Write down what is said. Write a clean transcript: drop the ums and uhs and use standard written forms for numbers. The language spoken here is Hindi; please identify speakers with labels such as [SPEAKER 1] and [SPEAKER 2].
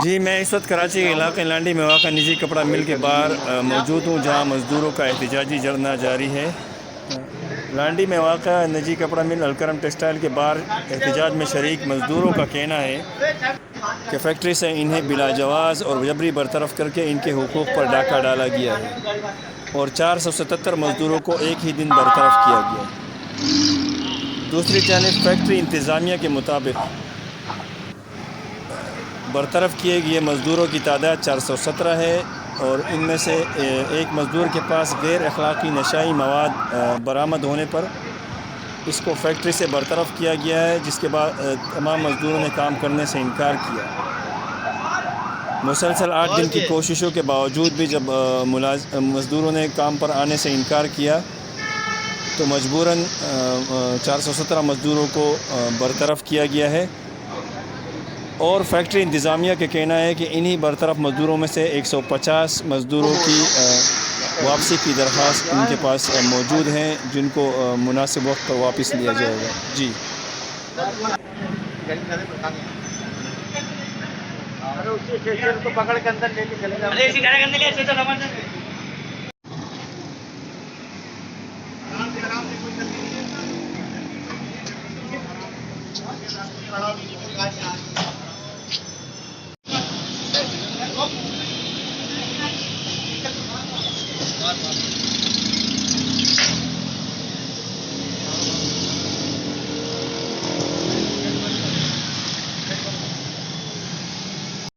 [SPEAKER 1] जी, मैं इस वक्त कराची के इलाके लांडी में वाक़ा निजी कपड़ा मिल के बाहर मौजूद हूँ, जहाँ मज़दूरों का एहतजाजी धरना जारी है। लांडी में वाक़ा निजी कपड़ा मिल अलकरम टेक्सटाइल के बाहर एहतजाज में शरीक मज़दूरों का कहना है कि फैक्ट्री से इन्हें बिलाजवाज़ और जबरी बरतरफ करके इनके हुकूक़ पर डाका डाला गया है और 477 मज़दूरों को एक ही दिन बरतरफ किया गया है। दूसरी जानिब फैक्ट्री इंतज़ामिया के मुताबिक बरतरफ किए गए मज़दूरों की तादाद 417 है और इनमें से एक मज़दूर के पास गैर अखलाक़ी नशाई मवाद बरामद होने पर इसको फैक्ट्री से बरतरफ किया गया है, जिसके बाद तमाम मज़दूरों ने काम करने से इनकार किया। मुसलसल 8 दिन की कोशिशों के बावजूद भी जब मज़दूरों ने काम पर आने से इनकार किया तो मजबूरन 417 मज़दूरों को बरतरफ किया गया है और फैक्ट्री इंतज़ामिया के कहना है कि इन्हीं बरतरफ मज़दूरों में से 150 मज़दूरों की वापसी की दरख्वास्त इनके पास मौजूद हैं, जिनको मुनासिब वक्त पर वापस लिया जाएगा। जी,
[SPEAKER 2] को पकड़ के अंदर लेके चले जाओ।